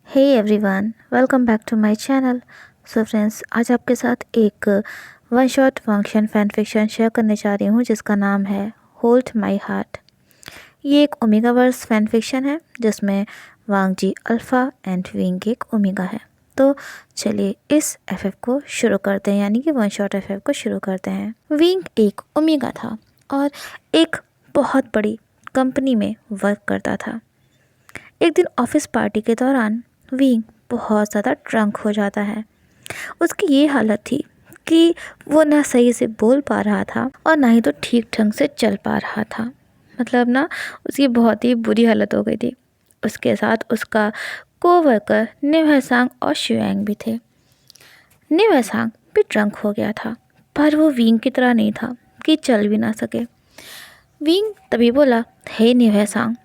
Hey everyone, welcome back to my channel. So friends, आज आपके साथ एक one shot function fan fiction share करने जा रही हूँ जिसका नाम है होल्ड माय हार्ट। ये एक ओमेगावर्स फैन फिक्शन है जिसमें वांग जी अल्फ़ा एंड विंग एक ओमेगा है। तो चलिए इस एफएफ को शुरू करते हैं, यानी कि वन शॉट एफएफ को शुरू करते हैं। विंग एक ओमेगा था और एक बहुत बड़ी कंपनी में वर्क करता था। एक दिन ऑफिस पार्टी के दौरान विंग बहुत ज़्यादा ड्रंक हो जाता है। उसकी ये हालत थी कि वो ना सही से बोल पा रहा था और ना ही तो ठीक ढंग से चल पा रहा था। मतलब ना उसकी बहुत ही बुरी हालत हो गई थी। उसके साथ उसका कोवर्कर निवहसांग और शुयांग भी थे। निवहसांग भी ड्रंक हो गया था, पर वो विंग की तरह नहीं था कि चल भी ना सके। विंग तभी बोला, हे निवहसांग,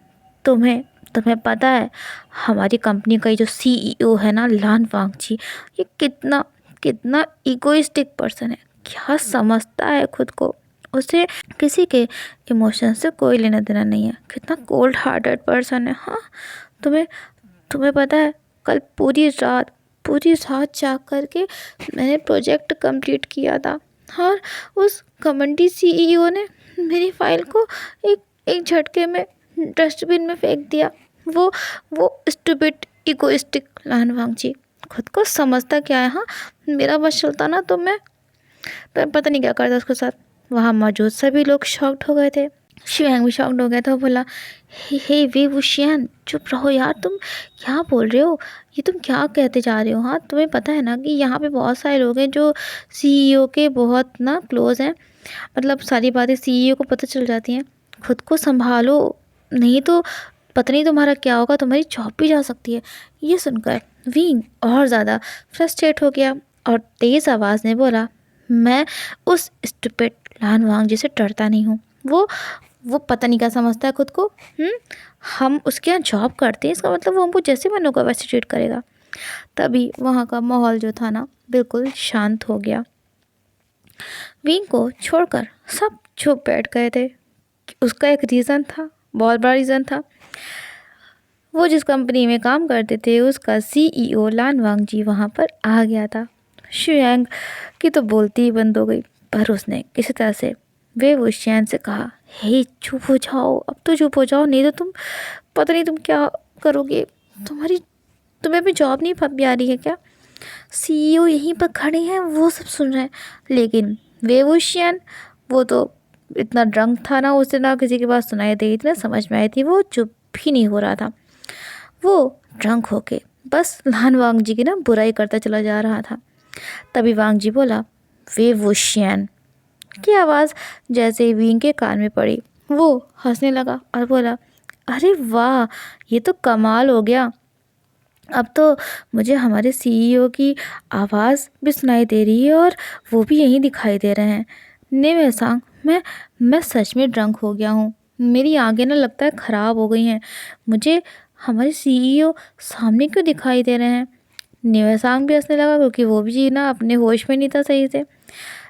तुम्हें तुम्हें पता है हमारी कंपनी का ये जो सीईओ है ना, लान वांगची, ये कितना कितना इगोइस्टिक पर्सन है। क्या समझता है खुद को, उसे किसी के इमोशन से कोई लेना देना नहीं है। कितना कोल्ड हार्टेड पर्सन है। हाँ, तुम्हें तुम्हें पता है कल पूरी रात जाग करके मैंने प्रोजेक्ट कंप्लीट किया था और उस घमंडी सीईओ ने मेरी फाइल को एक एक झटके में डस्टबिन में फेंक दिया। वो स्टूपिड इगोइस्टिक लान वांगची खुद को समझता क्या है। हाँ, मेरा बस चलता ना तो पता नहीं क्या करता उसके साथ। वहाँ मौजूद सभी लोग शॉक्ड हो गए थे। शिवैंग भी शॉक्ड हो गया था। बोला, हे वे वुशियन, चुप रहो यार, तुम क्या बोल रहे हो? ये तुम क्या कहते जा रहे हो? हाँ, तुम्हें पता है ना कि यहाँ पे बहुत सारे लोग हैं जो सीईओ के बहुत ना क्लोज हैं। मतलब सारी बातें सीईओ को पता चल जाती हैं। खुद को संभालो, नहीं तो पता नहीं तुम्हारा क्या होगा, तुम्हारी जॉब भी जा सकती है। ये सुनकर विंग और ज़्यादा फ्रस्ट्रेट हो गया और तेज़ आवाज़ में बोला, मैं उस स्टूपिड लान वांग जी से डरता नहीं हूँ। वो पता नहीं क्या समझता है खुद को। हम उसके यहाँ जॉब करते हैं, इसका मतलब वो हमको जैसे मन होगा वैसे ट्रीट करेगा। तभी वहाँ का माहौल जो था ना, बिल्कुल शांत हो गया। विंग को छोड़कर सब चुप बैठ गए थे। उसका एक रीज़न था, बहुत बड़ा रीज़न था। वो जिस कंपनी में काम करते थे उसका सीईओ लान वांग जी वहाँ पर आ गया था। शुयांग की तो बोलती ही बंद हो गई, पर उसने किसी तरह से वे वुशियन से कहा, हे चुप हो जाओ, अब तो चुप हो जाओ, नहीं तो तुम पता नहीं तुम क्या करोगे। तुम्हें भी जॉब नहीं प्यारी है क्या? सीईओ यहीं पर खड़े हैं, वो सब सुन रहे हैं। लेकिन वे वुशियन, वो तो इतना ड्रंक था ना, उसे ना किसी की बात सुनाई दी, इतना समझ में आई थी, वो चुप भी नहीं हो रहा था। वो ड्रंक होके बस लान वांग जी की ना बुराई करता चला जा रहा था। तभी वांग जी बोला, वे वुशियन की आवाज़ जैसे ही विंग के कान में पड़ी, वो हंसने लगा और बोला, अरे वाह, ये तो कमाल हो गया। अब तो मुझे हमारे सीईओ की आवाज़ भी सुनाई दे रही है और वो भी यहीं दिखाई दे रहे हैं। निवहसांग, मैं सच में ड्रंक हो गया हूँ। मेरी आंखें ना लगता है ख़राब हो गई हैं। मुझे हमारे सीईओ सामने क्यों दिखाई दे रहे हैं? निवहसांग भी हंसने लगा क्योंकि वो भी ना अपने होश में नहीं था सही से।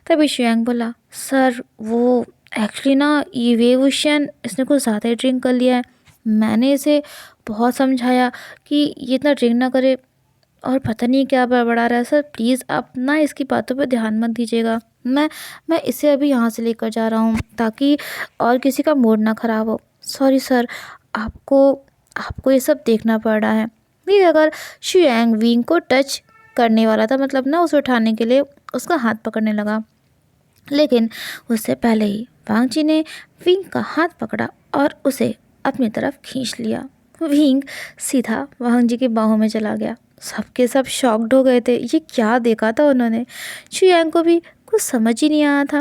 तभी शुयांग बोला, सर वो एक्चुअली ना ये वे वुशियन, इसने कुछ ज़्यादा ही ड्रिंक कर लिया है। मैंने इसे बहुत समझाया कि ये इतना ड्रिंक ना करे और पता नहीं क्या बड़बड़ा रहा है। सर प्लीज़ आप ना इसकी बातों पर ध्यान मत दीजिएगा। मैं इसे अभी यहाँ से लेकर जा रहा हूँ ताकि और किसी का मूड ना ख़राब हो। सॉरी सर, आपको आपको ये सब देखना पड़ रहा है। भी अगर शुयांग विंग को टच करने वाला था, मतलब ना उसे उठाने के लिए उसका हाथ पकड़ने लगा, लेकिन उससे पहले ही वांग जी ने विंग का हाथ पकड़ा और उसे अपनी तरफ खींच लिया। विंग सीधा वांग जी की बाहों में चला गया। सबके सब शॉक्ड हो गए थे। ये क्या देखा था उन्होंने? शुयांग को भी कुछ समझ ही नहीं आया था।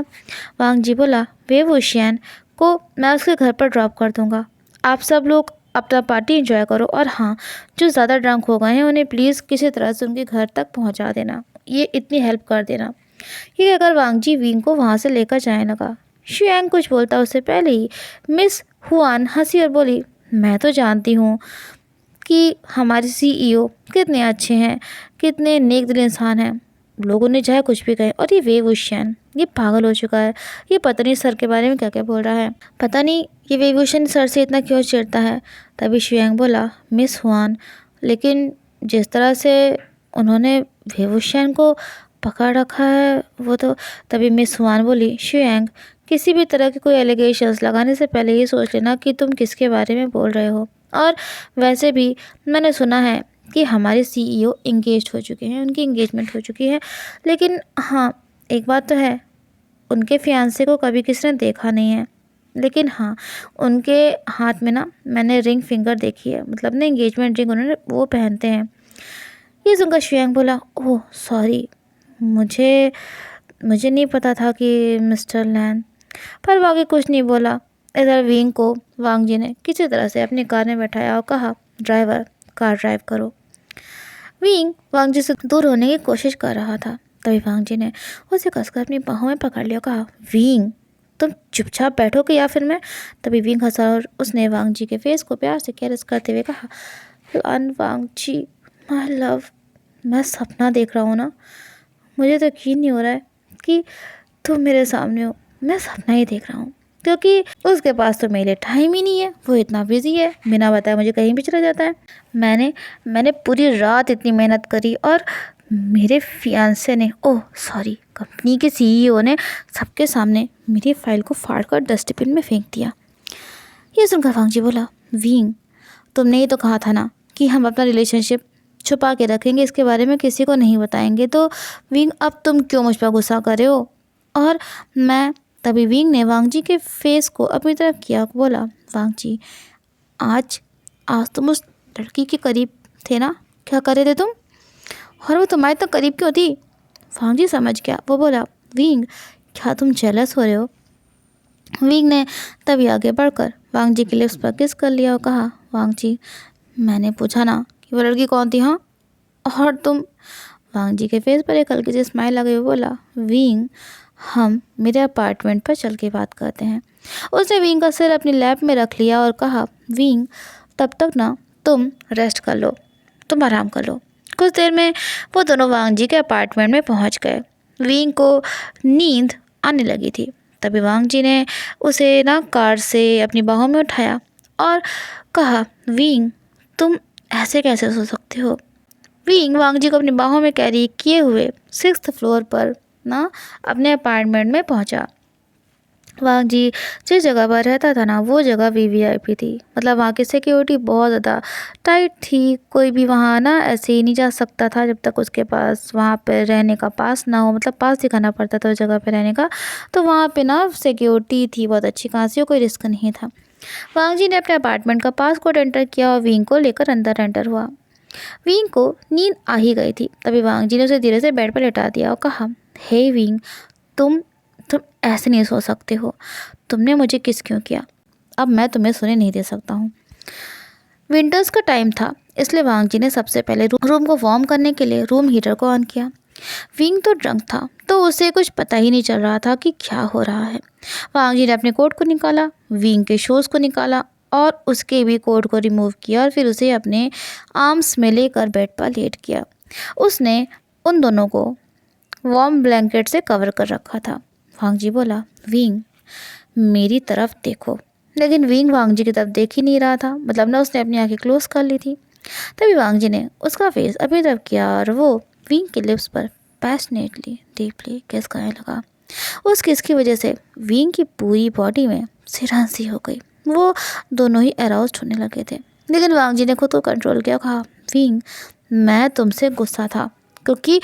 वांग जी बोला, वे वुशियन को मैं उसके घर पर ड्रॉप कर दूंगा। आप सब लोग अपना पार्टी एंजॉय करो, और हाँ, जो ज़्यादा ड्रंक हो गए हैं उन्हें प्लीज़ किसी तरह से उनके घर तक पहुंचा देना। ये इतनी हेल्प कर देना। ये अगर वांग जी विंग को वहाँ से लेकर जाने लगा। शुयांग कुछ बोलता उससे पहले ही मिस हुआन हंसी और बोली, मैं तो जानती हूँ कि हमारे सीईओ कितने अच्छे हैं, कितने नेक दिल इंसान हैं। लोगों ने चाहे कुछ भी कहे, और ये वे वुशियन, ये पागल हो चुका है। ये पता नहीं सर के बारे में क्या क्या बोल रहा है। पता नहीं ये वे वुशियन सर से इतना क्यों चिढ़ता है। तभी शुयांग बोला, मिस हुआन, लेकिन जिस तरह से उन्होंने वेवूशेन को पकड़ रखा है वो तो। तभी मिस हुआन बोली, शुयांग, किसी भी तरह के कोई एलिगेशंस लगाने से पहले ये सोच लेना कि तुम किसके बारे में बोल रहे हो। और वैसे भी मैंने सुना है कि हमारे सीईओ इंगेज हो चुके हैं, उनकी इंगेजमेंट हो चुकी है। लेकिन हाँ, एक बात तो है, उनके फियांसे को कभी किसी ने देखा नहीं है। लेकिन हाँ, उनके हाथ में ना मैंने रिंग फिंगर देखी है, मतलब ना एंगेजमेंट रिंग उन्होंने वो पहनते हैं। ये सुनकर शुयांग बोला, ओह सॉरी, मुझे मुझे नहीं पता था कि मिस्टर लैन। पर वो आगे कुछ नहीं बोला। इधर विंग को वांग जी ने किसी तरह से अपनी कार में बैठाया और कहा, ड्राइवर, कार ड्राइव करो। विंग वांग जी से दूर होने की कोशिश कर रहा था। तभी वांग जी ने उसे कसकर अपनी बाहों में पकड़ लिया और कहा, विंग, तुम चुपचाप बैठोगे या फिर मैं। तभी विंग हंसा और उसने वांग जी के फेस को प्यार से कैरेस करते हुए कहा, लान वांग जी, माय लव, मैं सपना देख रहा हूँ ना। मुझे तो यकीन नहीं हो रहा है कि तुम मेरे सामने हो। मैं सपना ही देख रहा हूँ, क्योंकि उसके पास तो मेरे लिए टाइम ही नहीं है। वो इतना बिजी है, बिना बताए मुझे कहीं भी चला जाता है। मैंने पूरी रात इतनी मेहनत करी और मेरे फियांसे ने, ओह सॉरी, कंपनी के सीईओ ने सबके सामने मेरी फाइल को फाड़कर डस्टबिन में फेंक दिया। ये सुनकर वांग जी बोला, विंग, तुमने ही तो कहा था ना कि हम अपना रिलेशनशिप छुपा के रखेंगे, इसके बारे में किसी को नहीं बताएंगे। तो विंग, अब तुम क्यों मुझ पर गुस्सा कर रहे हो? और मैं। तभी विंग ने वांग जी के फेस को अपनी तरफ किया, बोला, वांग जी, आज आज तुम उस लड़की के करीब थे ना, क्या कर रहे थे तुम? और वो तुम्हारे तो करीब क्यों थी? वांग जी समझ गया। वो बोला, विंग, क्या तुम जेलस हो रहे हो? विंग ने तभी आगे बढ़कर वांग जी के लिप्स पर किस कर लिया और कहा, वांग जी, मैंने पूछा ना कि वो लड़की कौन थी, हाँ? और तुम। वांग जी के फेस पर एक हल्की सी स्माइल आ गई। वो बोला, विंग, हम मेरे अपार्टमेंट पर चल के बात करते हैं। उसने विंग का सिर अपनी लैप में रख लिया और कहा, विंग, तब तक ना तुम रेस्ट कर लो, तुम आराम कर लो। कुछ देर में वो दोनों वांग जी के अपार्टमेंट में पहुंच गए। विंग को नींद आने लगी थी। तभी वांग जी ने उसे ना कार से अपनी बाहों में उठाया और कहा, विंग, तुम ऐसे कैसे सो सकते हो? विंग वांग जी को अपनी बाहों में कैरी किए हुए 6th फ्लोर पर ना अपने अपार्टमेंट में पहुंचा। वांग जी जिस जगह पर रहता था ना, वो जगह वीवीआईपी थी। मतलब वहाँ की सिक्योरिटी बहुत ज़्यादा टाइट थी। कोई भी वहाँ ना ऐसे ही नहीं जा सकता था जब तक उसके पास वहाँ पर रहने का पास ना हो, मतलब पास दिखाना पड़ता था उस जगह पर रहने का। तो वहाँ पे ना सिक्योरिटी थी बहुत अच्छी खासी और कोई रिस्क नहीं था। वांग जी ने अपने अपार्टमेंट का पासकोड एंटर किया और विंग को लेकर अंदर एंटर हुआ। विंग को नींद आ ही गई थी। तभी वांग जी ने उसे धीरे से बेड पर लेटा दिया और कहा, हे विंग, तुम ऐसे नहीं सो सकते हो। तुमने मुझे किस क्यों किया? अब मैं तुम्हें सोने नहीं दे सकता हूँ। विंटर्स का टाइम था, इसलिए वांग जी ने सबसे पहले रूम को वार्म करने के लिए रूम हीटर को ऑन किया। विंग तो ड्रंक था, तो उसे कुछ पता ही नहीं चल रहा था कि क्या हो रहा है। वांग जी ने अपने कोट को निकाला, विंग के शूज़ को निकाला और उसके भी कोट को रिमूव किया और फिर उसे अपने आर्म्स में लेकर बेड पर लेट किया। उसने उन दोनों को वार्म ब्लैंकेट से कवर कर रखा था। वांग जी बोला, विंग, मेरी तरफ देखो। लेकिन विंग वांग जी की तरफ देख ही नहीं रहा था, मतलब ना उसने अपनी आंखें क्लोज कर ली थी। तभी वांग जी ने उसका फेस अपनी तरफ किया और वो विंग के लिप्स पर पैशनेटली डीपली किस करने लगा। उस किस की वजह से विंग की पूरी बॉडी में सिरहंसी हो गई। वो दोनों ही अराउज्ड होने लगे थे। लेकिन वांग जी ने खुद को कंट्रोल किया, कहा, विंग, मैं तुमसे गुस्सा था क्योंकि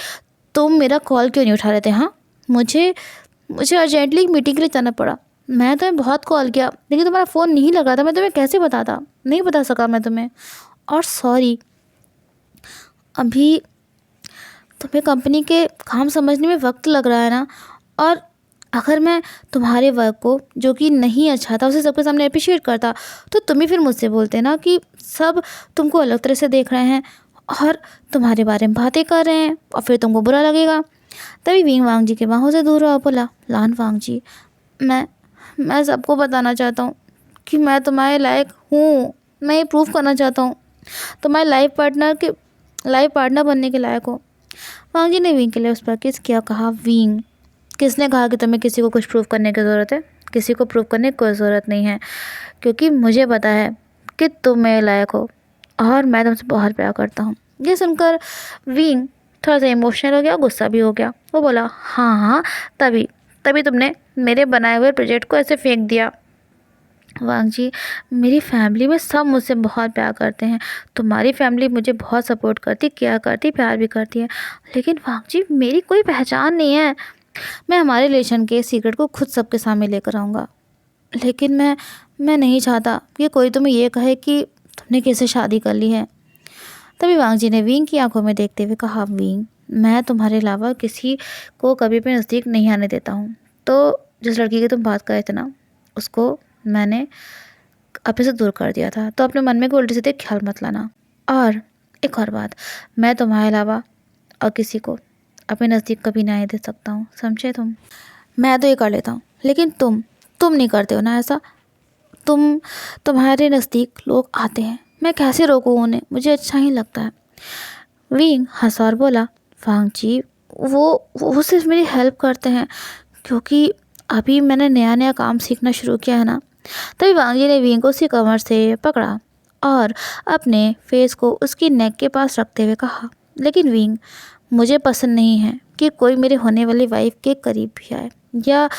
तुम मेरा कॉल क्यों नहीं उठा रहे थे? हाँ, मुझे अर्जेंटली मीटिंग के लिए जाना पड़ा। मैं तुम्हें बहुत कॉल किया लेकिन तुम्हारा फ़ोन नहीं लग रहा था। मैं तुम्हें कैसे बताता, नहीं बता सका मैं तुम्हें। और सॉरी, अभी तुम्हें कंपनी के काम समझने में वक्त लग रहा है ना। और अगर मैं तुम्हारे वर्क को, जो कि नहीं अच्छा था, उसे सबके सामने अप्रिशिएट करता तो तुम ही फिर मुझसे बोलते ना कि सब तुमको अलग तरह से देख रहे हैं और तुम्हारे बारे में बातें कर रहे हैं और फिर तुमको बुरा लगेगा। तभी विंग वांग जी के बाहों से दूर हुआ, बोला, लान वांग जी, मैं सबको बताना चाहता हूँ कि मैं तुम्हारे लायक हूँ। मैं ये प्रूव करना चाहता हूँ तुम्हारे लाइफ पार्टनर बनने के लायक हो। वांग जी ने विंग के लिए उस पर किस किया, कहा, विंग, किसने कहा कि तुम्हें किसी को कुछ प्रूव करने की ज़रूरत है? किसी को प्रूव करने की कोई ज़रूरत नहीं है, क्योंकि मुझे पता है कि तुम मेरे लायक हो और मैं तुमसे बहुत प्यार करता हूँ। ये सुनकर विंग थोड़ा सा इमोशनल हो गया, गुस्सा भी हो गया। वो बोला, हाँ हाँ, तभी तभी तुमने मेरे बनाए हुए प्रोजेक्ट को ऐसे फेंक दिया। वांग जी, मेरी फैमिली में सब मुझसे बहुत प्यार करते हैं। तुम्हारी फैमिली मुझे बहुत सपोर्ट करती, केयर करती, प्यार भी करती है। लेकिन वांग जी, मेरी कोई पहचान नहीं है। मैं हमारे रिलेशन के सीक्रेट को खुद सबके सामने लेकर आऊँगा। लेकिन मैं नहीं चाहता कि कोई तुम्हें ये कहे कि तुमने किससे शादी कर ली है। तभी वांग जी ने विंग की आंखों में देखते हुए कहा, विंग, मैं तुम्हारे अलावा किसी को कभी अपने नज़दीक नहीं आने देता हूँ। तो जिस लड़की की तुम बात कर रहे थे ना, उसको मैंने अपने से दूर कर दिया था। तो अपने मन में कोई उल्टे सीधे ख्याल मत लाना। और एक और बात, मैं तुम्हारे अलावा और किसी को अपने नज़दीक कभी नहीं आने दे सकता हूँ, समझे तुम? मैं तो ये कर लेता हूँ, लेकिन तुम नहीं करते हो ना ऐसा। तुम्हारे नज़दीक लोग आते हैं, मैं कैसे रोकूं उन्हें? मुझे अच्छा ही लगता है। विंग हंसा और बोला, वांग जी, वो सिर्फ मेरी हेल्प करते हैं, क्योंकि अभी मैंने नया नया काम सीखना शुरू किया है ना। तभी वांग जी ने विंग को उसकी कमर से पकड़ा और अपने फेस को उसकी नेक के पास रखते हुए कहा, लेकिन विंग, मुझे पसंद नहीं है कि कोई मेरे होने वाली वाइफ के करीब भी आए या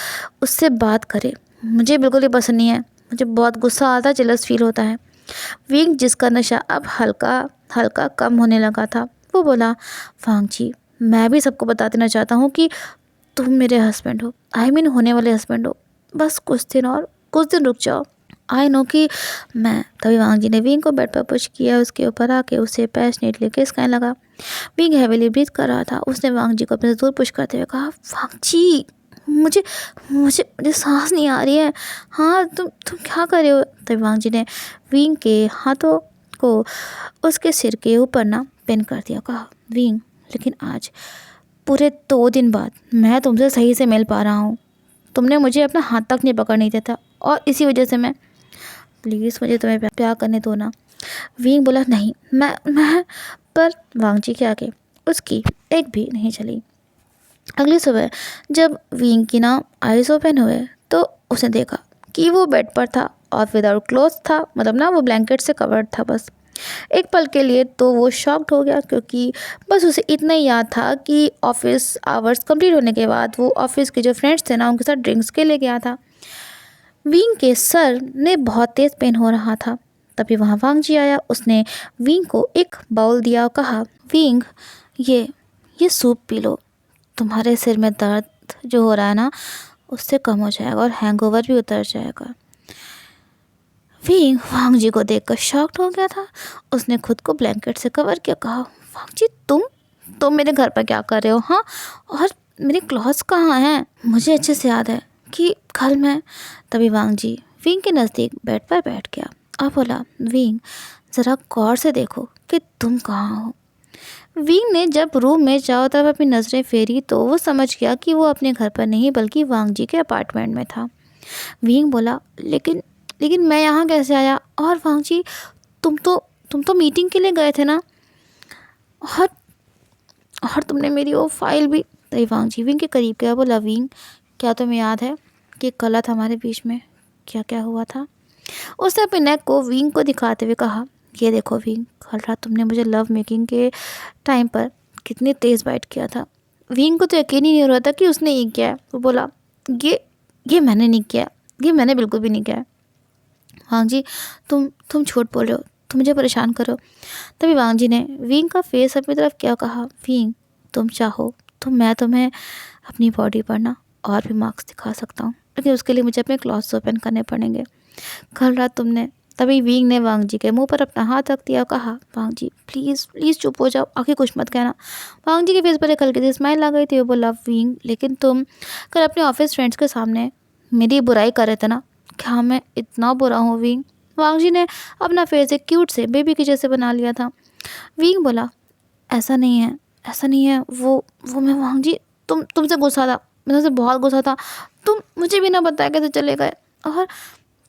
उससे बात करे। मुझे बिल्कुल ही पसंद नहीं है। मुझे बहुत गुस्सा आता है, जेलस फील होता है। विंग, जिसका नशा अब हल्का हल्का कम होने लगा था, वो बोला, वांग जी, मैं भी सबको बता देना चाहता हूँ कि तुम मेरे हस्बैंड हो, आई मीन होने वाले हस्बैंड हो। बस कुछ दिन रुक जाओ। आई नो कि मैं। तभी वांग जी ने विंग को बेड पर पुश किया, उसके ऊपर आके उसे पैशनेटली किस करने लगा। विंग हैवीली ब्रीथ कर रहा था। उसने वांग जी को अपने से दूर पुश करते हुए कहा, वांग जी, मुझे मुझे मुझे सांस नहीं आ रही है। हाँ, तुम क्या कर रहे हो? तभी वांग जी ने विंग के हाथों को उसके सिर के ऊपर ना पिन कर दिया। कहा, विंग, लेकिन आज पूरे 2 दिन बाद मैं तुमसे सही से मिल पा रहा हूँ। तुमने मुझे अपना हाथ तक नहीं पकड़ने दिया था, और इसी वजह से मैं, प्लीज़ मुझे तुम्हें प्यार करने दो ना। विंग बोला, नहीं, मैं पर वांग जी के आगे उसकी एक भी नहीं चली। अगली सुबह जब विंग की ना आइज़ ओपन हुए तो उसने देखा कि वो बेड पर था और विदाउट क्लोथ था, मतलब ना वो ब्लैंकेट से कवर्ड था। बस एक पल के लिए तो वो शॉक्ड हो गया, क्योंकि बस उसे इतना ही याद था कि ऑफिस आवर्स कंप्लीट होने के बाद वो ऑफिस के जो फ्रेंड्स थे ना, उनके साथ ड्रिंक्स के लिए गया था। विंग के सर ने बहुत तेज़ पेन हो रहा था। तभी वहाँ वांग जी आया। उसने विंग को एक बाउल दिया और कहा, विंग, ये सूप पी लो। तुम्हारे सिर में दर्द जो हो रहा है ना, उससे कम हो जाएगा और हैंगओवर भी उतर जाएगा। विंग वांग जी को देखकर शॉक्ड हो गया था। उसने खुद को ब्लैंकेट से कवर किया। कहा, वांग जी, तुम मेरे घर पर क्या कर रहे हो? हाँ, और मेरे क्लॉथ्स कहाँ हैं? मुझे अच्छे से याद है कि कल मैं। तभी वांग जी विंग के नज़दीक बेड पर बैठ गया और बोला, विंग, ज़रा गौर से देखो कि तुम कहाँ हो। विंग ने जब रूम में चारों तरफ अपनी नज़रें फेरी तो वो समझ गया कि वो अपने घर पर नहीं बल्कि वांग जी के अपार्टमेंट में था। विंग बोला, लेकिन मैं यहाँ कैसे आया? और वांग जी, तुम तो मीटिंग के लिए गए थे ना, और तुमने मेरी वो फाइल भी। तभी वांग जी विंग के करीब गया। बोला, विंग, क्या तुम्हें याद है कि कल रात हमारे बीच में क्या क्या हुआ था? उसने अपने नेक को विंग को दिखाते हुए कहा, ये देखो विंग, कल रात तुमने मुझे लव मेकिंग के टाइम पर कितनी तेज़ बाइट किया था। विंग को तो यकीन ही नहीं हो रहा था कि उसने ये किया है। वो बोला, ये मैंने नहीं किया, ये मैंने बिल्कुल भी नहीं किया है। वांग जी, तुम झूठ बोल रहे हो, तुम मुझे परेशान करो। तभी वांग जी ने विंग का फेस अपनी तरफ क्या कहा, विंग, तुम चाहो तो मैं तुम्हें अपनी बॉडी पर ना और भी मार्क्स दिखा सकता हूँ, लेकिन उसके लिए मुझे अपने क्लॉथ्स ओपन करने पड़ेंगे। कल रात तुमने। तभी विंग ने वांग जी के मुंह पर अपना हाथ रख दिया। कहा, वांग जी, प्लीज़ चुप हो जाओ, आगे कुछ मत कहना। वांग जी के फेस पर एक हल्की सी स्माइल आ गई थी। वो बोला, विंग, लेकिन तुम कल अपने ऑफिस फ्रेंड्स के सामने मेरी बुराई कर रहे थे ना, क्या मैं इतना बुरा हूँ विंग? वांग जी ने अपना फेस एक क्यूट से बेबी के जैसे बना लिया था। विंग बोला, ऐसा नहीं है, ऐसा नहीं है। वो मैं, वांग जी, तुमसे गुस्सा था, मैं तुमसे बहुत गुस्सा था। तुम मुझे बिना बताए कैसे चले गए? और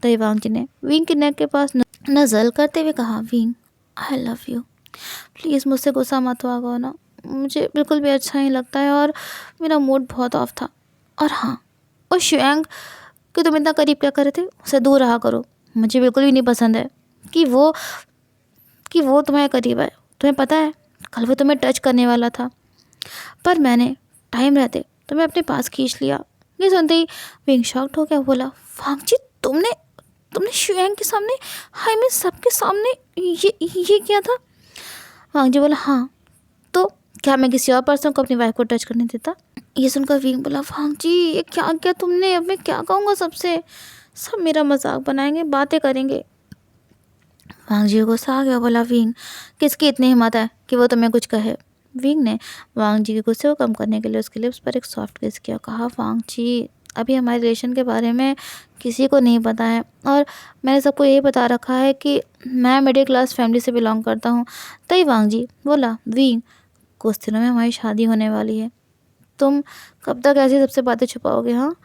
तभी वांग जी ने विंग के नेक के पास नज़र करते हुए कहा, Wing, I love you. Please मुझसे गुस्सा मत हुआ ना, मुझे बिल्कुल भी अच्छा नहीं लगता है और मेरा मूड बहुत ऑफ था। और हाँ, और शुएंग कि तुम इतना करीब क्या कर रहे थे, उससे दूर रहा करो। मुझे बिल्कुल भी नहीं पसंद है कि वो तुम्हारे करीब है। तुम्हें पता है कल वो तुम्हें टच करने वाला था, पर मैंने टाइम रहते तुम्हें अपने पास खींच लिया। ये सुनते ही विंग शॉक्ड हो गया, बोला वांग जी तुमने तुमने शुयांग के सामने, हाय मैं सबके सामने ये किया था? वांग जी बोला हाँ, तो क्या मैं किसी और पर्सन को अपनी वाइफ को टच करने देता? ये सुनकर विंग बोला वांग जी ये क्या क्या तुमने, अब मैं क्या कहूँगा सबसे, सब मेरा मजाक बनाएंगे, बातें करेंगे। वांग जी को गुस्सा आ गया, बोला विंग किसकी इतनी हिम्मत है कि वो तुम्हें कुछ कहे? विंग ने वांग जी के गुस्से को कम करने के लिए उसके लिप्स पर एक सॉफ्ट किस किया, कहा वांग जी अभी हमारे रिलेशन के बारे में किसी को नहीं पता है, और मैंने सबको यही बता रखा है कि मैं मिडिल क्लास फैमिली से बिलोंग करता हूँ। तभी वांग जी बोला विंग कुछ दिनों में हमारी शादी होने वाली है, तुम कब तक ऐसी सबसे बातें छुपाओगे? हाँ।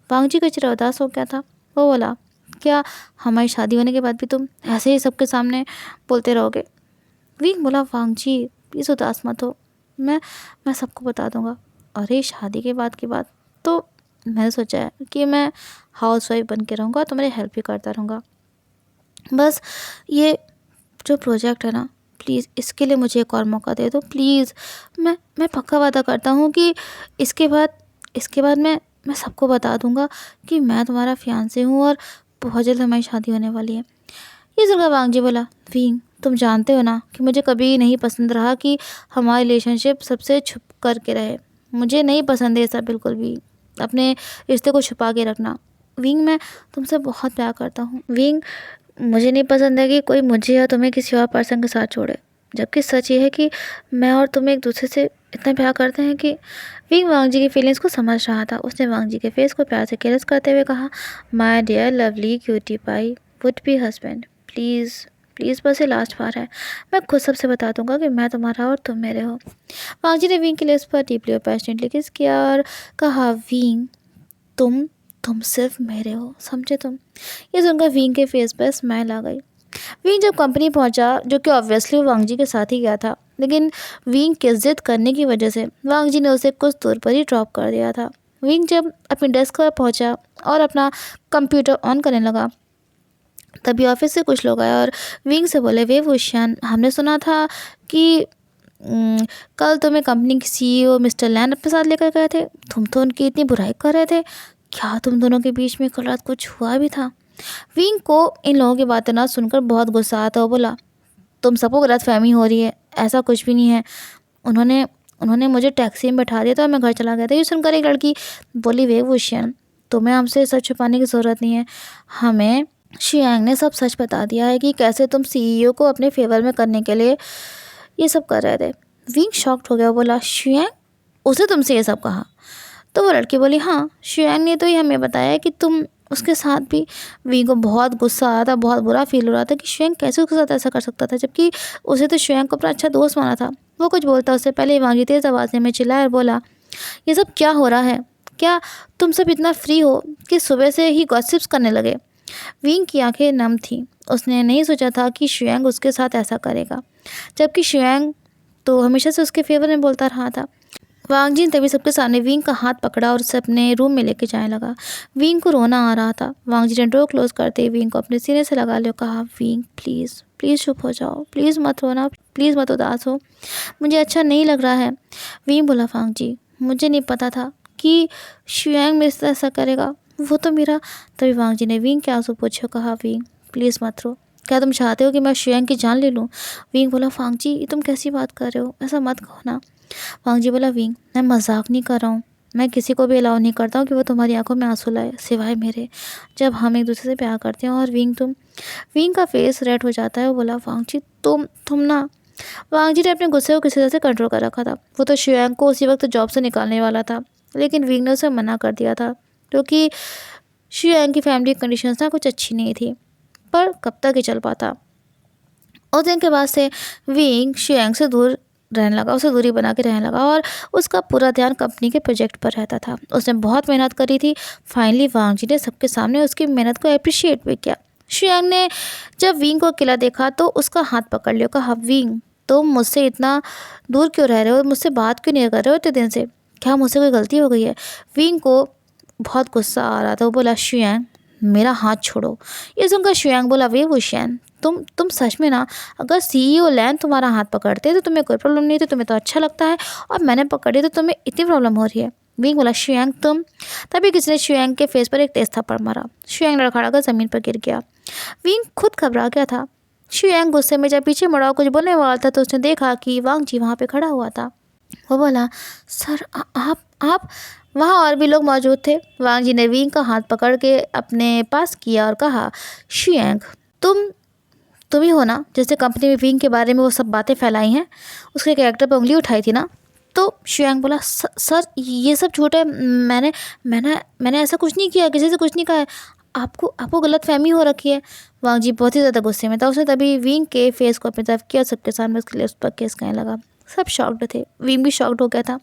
वांग जी का चेहरा उदास हो गया था। वो बोला क्या हमारी शादी होने के बाद भी तुम ऐसे ही सबके सामने बोलते रहोगे? विंग बोला वांग जी प्लीज़ उदास मत हो, मैं सबको बता दूंगा। अरे शादी के बाद की बात तो मैंने सोचा है कि मैं हाउस वाइफ बन के रहूँगा, तुम्हारी हेल्प भी करता रहूँगा। बस ये जो प्रोजेक्ट है ना, प्लीज़ इसके लिए मुझे एक और मौका दे दो प्लीज़। मैं पक्का वादा करता हूँ कि इसके बाद मैं सबको बता दूँगा कि मैं तुम्हारा फियांसे हूँ और बहुत जल्द हमारी शादी होने वाली है। ये सुनकर वांग जी बोला विंग तुम जानते हो ना कि मुझे कभी नहीं पसंद रहा कि हमारा रिलेशनशिप सबसे छुप करके रहे। मुझे नहीं पसंद है ऐसा बिल्कुल भी, अपने रिश्ते को छुपा के रखना। विंग मैं तुमसे बहुत प्यार करता हूँ। विंग मुझे नहीं पसंद है कि कोई मुझे या तुम्हें किसी और पर्सन के साथ छोड़े, जबकि सच ये है कि मैं और तुम एक दूसरे से इतना प्यार करते हैं कि विंग वांग जी की फीलिंग्स को समझ रहा था। उसने वांग जी के फेस को प्यार से केयर्स करते हुए कहा my dear lovely cutie pie would be husband, please please बस ये लास्ट बार है, मैं खुद सबसे बता दूंगा कि मैं तुम्हारा और तुम मेरे हो। वांग जी ने विंग के लिप्स पर डीपली और पैशनेटली किस किया और कहा विंग तुम सिर्फ मेरे हो, समझे तुम? ये सुनकर विंग के फेस पर स्माइल आ गई। विंग जब कंपनी पहुंचा, जो कि ऑब्वियसली वांग जी के साथ ही गया था, लेकिन विंग की जिद करने की वजह से वांग जी ने उसे कुछ दूर पर ही ड्रॉप कर दिया था। विंग जब अपनी डेस्क पर पहुंचा और अपना कंप्यूटर ऑन करने लगा, तभी ऑफिस से कुछ लोग आए और विंग से बोले वे वुशियान हमने सुना था कि कल तुम्हें कंपनी के सीईओ मिस्टर लैन अपने साथ लेकर गए थे, तुम तो उनकी इतनी बुराई कर रहे थे, क्या तुम दोनों के बीच में कल रात कुछ हुआ भी था? विंग को इन लोगों की बातें ना सुनकर बहुत गुस्सा आता। वो बोला तुम सबको गलतफहमी हो रही है, ऐसा कुछ भी नहीं है, उन्होंने उन्होंने मुझे टैक्सी में बैठा दिया था और मैं घर चला गया था। ये सुनकर एक लड़की बोली वे वुशियन तुम्हें हमसे सच छुपाने की ज़रूरत नहीं है, हमें शियांग ने सब सच बता दिया है कि कैसे तुम सीईओ को अपने फेवर में करने के लिए ये सब कर रहे थे। विंग शॉक्ड हो गया, बोला शियांग उसने तुमसे ये सब कहा? तो वो लड़की बोली हाँ शियांग ने तो ही हमें बताया कि तुम उसके साथ भी। विंग को बहुत गुस्सा आया था, बहुत बुरा फील हो रहा था कि शियांग कैसे उसके साथ ऐसा कर सकता था, जबकि उसे तो शियांग को अपना अच्छा दोस्त माना था। वो कुछ बोलता उससे पहले ही वांगी तेज आवाज़ में चिल्लाया और बोला ये सब क्या हो रहा है? क्या तुम सब इतना फ्री हो कि सुबह से ही गॉसिप्स करने लगे? विंग की आंखें नम थीं। उसने नहीं सोचा था कि शियांग उसके साथ ऐसा करेगा, जबकि शियांग तो हमेशा से उसके फेवर में बोलता रहा था। वांग जी ने तभी सबके सामने विंग का हाथ पकड़ा और उसे अपने रूम में लेके जाने लगा। विंग को रोना आ रहा था। वांग जी ने डोर क्लोज करते ही विंग को अपने सीने से लगा लिया, कहा विंग प्लीज़ प्लीज़ चुप हो जाओ, प्लीज़ मत रोना, प्लीज़ मत उदास हो, मुझे अच्छा नहीं लग रहा है। विंग बोला वांग जी मुझे नहीं पता था कि शियांग मेरे साथ ऐसा करेगा, वो तो मेरा। तभी वांग जी ने विंग के आंसू पोंछे कहा विंग प्लीज़ मत रो, क्या तुम चाहते हो कि मैं शियांग की जान ले लूँ? विंग बोला वांग जी ये तुम कैसी बात कर रहे हो, ऐसा मत कहो ना। वांग जी बोला विंग मैं मजाक नहीं कर रहा हूँ, मैं किसी को भी अलाउ नहीं करता हूँ कि वो तुम्हारी आंखों में आंसू लाए सिवाय मेरे, जब हम एक दूसरे से प्यार करते हैं। और विंग का फेस रेड हो जाता है। वो बोला वांग जी तुम ना। वांग जी ने अपने गुस्से को किसी तरह से कंट्रोल कर रखा था। वो तो शियांग को उसी वक्त जॉब से निकालने वाला था, लेकिन विंग ने उसे मना कर दिया था क्योंकि शियांग की फैमिली कंडीशंस ना कुछ अच्छी नहीं थी। पर कब तक ही चल पाता। उस दिन के बाद से विंग शियांग से दूर रहने लगा, उसे दूरी बना के रहने लगा और उसका पूरा ध्यान कंपनी के प्रोजेक्ट पर रहता था। उसने बहुत मेहनत करी थी। फाइनली वांग जी ने सबके सामने उसकी मेहनत को अप्रिशिएट भी किया। शियांग ने जब विंग को अकेला देखा तो उसका हाथ पकड़ लिया, कहा विंग तुम मुझसे इतना दूर क्यों रह रहे हो, मुझसे बात क्यों नहीं कर रहे हो इतने दिन से, क्या मुझसे कोई गलती हो गई है? विंग को बहुत गुस्सा आ रहा था। वो बोला शियांग मेरा हाथ छोड़ो। ये सुनकर शियांग बोला वे वुशियान तुम सच में ना, अगर CEO लैन तुम्हारा हाथ पकड़ते तो तुम्हें कोई प्रॉब्लम नहीं थी, तुम्हें तो अच्छा लगता है, और मैंने पकड़ी तो तुम्हें इतनी प्रॉब्लम हो रही है। विंग बोला, शुयांग तुम। तभी किसी ने शुयांग के फेस पर एक तेज थप्पड़ मारा। शुयांग लड़खड़ाकर जमीन पर गिर गया। विंग खुद घबरा गया था। शुयांग गुस्से में जब पीछे मुड़ा कुछ बोलने वाला था तो उसने देखा कि वांग जी वहाँ पे खड़ा हुआ था। वो बोला, सर आप। वहाँ और भी लोग मौजूद थे। वांग जी ने विंग का हाथ पकड़ के अपने पास किया और कहा, शुयांग तुम ही हो ना जिसने कंपनी में विंग के बारे में वो सब बातें फैलाई हैं, उसके कैरेक्टर पर उंगली उठाई थी ना। तो शुयांग बोला, सर ये सब झूठ है, मैंने मैंने मैंने ऐसा कुछ नहीं किया, किसी से कुछ नहीं कहा है, आपको गलतफहमी हो रखी है। वांग जी बहुत ही ज़्यादा गुस्से में था। उसने तभी विंग के फेस को अपनी तरफ किया, सबके सामने उसके लिए उस पर केस कहने लगा। सब शॉक्ड थे, विंग भी शॉक्ड हो गया था।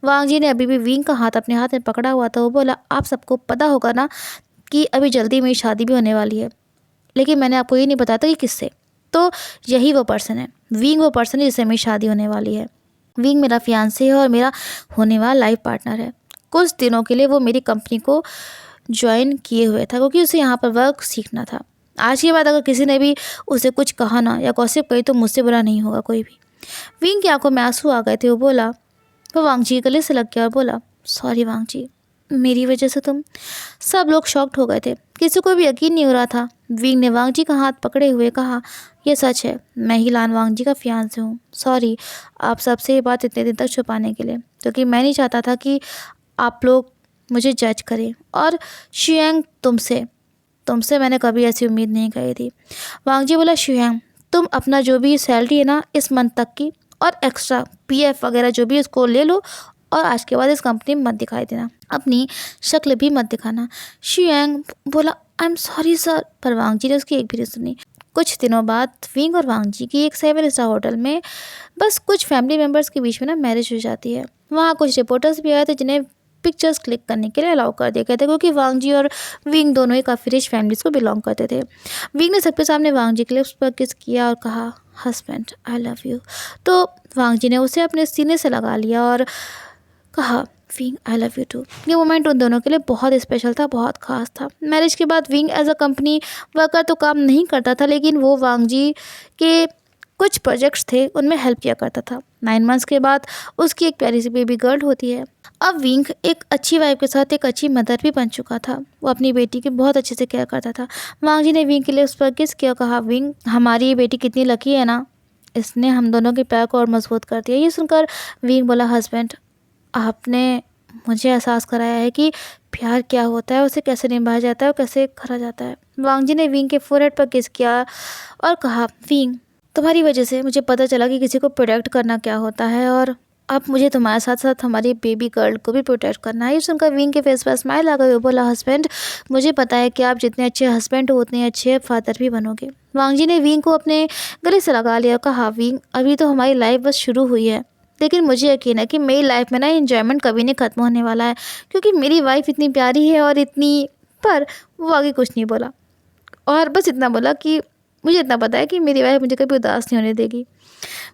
वांग जी ने अभी भी विंग का हाथ अपने हाथ में पकड़ा हुआ था। वो बोला, आप सबको पता होगा ना कि अभी जल्दी मेरी शादी भी होने वाली है, लेकिन मैंने आपको ये नहीं बताया था कि किससे। तो यही वो पर्सन है, विंग वो पर्सन है जिससे मेरी शादी होने वाली है। विंग मेरा फियांसे है और मेरा होने वाला लाइफ पार्टनर है। कुछ दिनों के लिए वो मेरी कंपनी को ज्वाइन किए हुए था क्योंकि उसे यहाँ पर वर्क सीखना था। आज के बाद अगर किसी ने भी उसे कुछ कहा ना या गॉसिप कही तो मुझसे बुरा नहीं होगा कोई भी। विंग की आंखों में आंसू आ गए थे। वो बोला, वो वांग जी के गले से लग गया और बोला, सॉरी वांग जी, मेरी वजह से तुम। सब लोग शॉक्ड हो गए थे, किसी को भी यकीन नहीं हो रहा था। विंग ने वांग जी का हाथ पकड़े हुए कहा, यह सच है, मैं ही लान वांग जी का फियांसे हूँ। सॉरी आप सबसे ये बात इतने दिन तक छुपाने के लिए, क्योंकि मैं नहीं चाहता था कि आप लोग मुझे जज करें। और शुयांग तुमसे मैंने कभी ऐसी उम्मीद नहीं करी थी। वांग जी बोला, शुयांग तुम अपना जो भी सैलरी है ना इस मंथ तक की और एक्स्ट्रा PF वगैरह जो भी उसको ले लो, और आज के बाद इस कंपनी में मत दिखाई देना, अपनी शक्ल भी मत दिखाना। शुयांग बोला, आई एम सॉरी सर, पर वांग जी ने उसकी एक भी नहीं सुनी। कुछ दिनों बाद विंग और वांग जी की एक 7 स्टार होटल में बस कुछ फैमिली मेम्बर्स के बीच में ना मैरिज हो जाती है। वहाँ कुछ रिपोर्टर्स भी आए थे जिन्हें पिक्चर्स क्लिक करने के लिए अलाउ कर दिया गया था, क्योंकि वांग जी और विंग दोनों ही काफ़ी रिच फैमिलीज़ को बिलोंग करते थे। विंग ने सबके सामने वांग जी के लिप्स पर किस किया और कहा, हस्बैंड आई लव यू। तो वांग जी ने उसे अपने सीने से लगा लिया और कहा, Wing I love you too. ये मोमेंट उन दोनों के लिए बहुत स्पेशल था, बहुत खास था। मैरिज के बाद Wing as a company worker तो काम नहीं करता था, लेकिन वो वांग जी के कुछ प्रोजेक्ट्स थे उनमें हेल्प किया करता था। 9 मंथ्स के बाद उसकी एक प्यारी सी बेबी गर्ल होती है। अब विंग एक अच्छी वाइफ के साथ एक अच्छी मदर भी बन चुका था। वो अपनी बेटी की बहुत अच्छे से केयर करता था। वांग जी ने विंग के लिए उस पर किस किया, कहा, विंग हमारी ये बेटी कितनी लकी है ना, इसने हम दोनों के प्यार को और मजबूत कर दिया। ये सुनकर विंग बोला, हस्बैंड आपने मुझे एहसास कराया है कि प्यार क्या होता है, उसे कैसे निभाया जाता है और कैसे करा जाता है। वांग जी ने विंग के फोरहेड पर किस किया और कहा, विंग तुम्हारी वजह से मुझे पता चला कि किसी को प्रोटेक्ट करना क्या होता है, और अब मुझे तुम्हारे साथ साथ हमारी बेबी गर्ल को भी प्रोटेक्ट करना है। ये सुनकर विंग के फेस पर स्माइल आ गई। वो बोला, हस्बैंड मुझे पता है कि आप जितने अच्छे हस्बैंड हो उतने अच्छे फादर भी बनोगे। वांग जी ने विंग को अपने गले से लगा लिया और कहा, विंग अभी तो हमारी लाइफ बस शुरू हुई है, लेकिन मुझे यकीन है कि मेरी लाइफ में ना एंजॉयमेंट कभी नहीं ख़त्म होने वाला है, क्योंकि मेरी वाइफ इतनी प्यारी है और इतनी। पर वो आगे कुछ नहीं बोला और बस इतना बोला कि मुझे इतना पता है कि मेरी वाइफ मुझे कभी उदास नहीं होने देगी।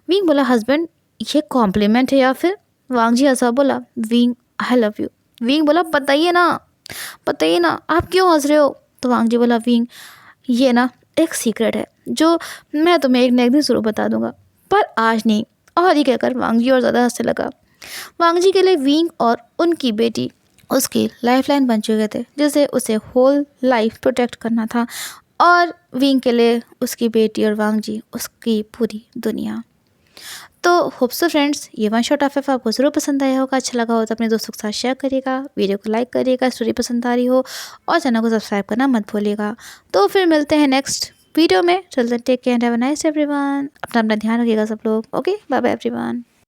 विंग बोला, हस्बैंड ये कॉम्प्लीमेंट है या फिर? वांग जी हंसा बोला, wing I love you. Wing बोला, बताइए ना आप क्यों हंस रहे हो? तो वांग जी बोला, विंग ये ना एक सीक्रेट है जो मैं तुम्हें एक न एक दिन ज़रूर बता दूंगा, पर आज नहीं। और ये कहकर वांग जी और ज़्यादा हंसने लगा। वांग जी के लिए विंग और उनकी बेटी उसकी लाइफलाइन बन चुके थे, जिसे उसे होल लाइफ प्रोटेक्ट करना था, और विंग के लिए उसकी बेटी और वांग जी उसकी पूरी दुनिया। तो होप सो फ्रेंड्स, ये वन शॉट ऑफ आपको ज़रूर पसंद आया होगा। अच्छा लगा हो तो अपने दोस्तों के साथ शेयर करिएगा, वीडियो को लाइक करिएगा, स्टोरी पसंद आ रही हो, और चैनल को सब्सक्राइब करना मत भूलिएगा। तो फिर मिलते हैं नेक्स्ट वीडियो में। चलते take care, have a nice everyone. अपना ध्यान रखिएगा सब लोग। Okay, bye bye everyone.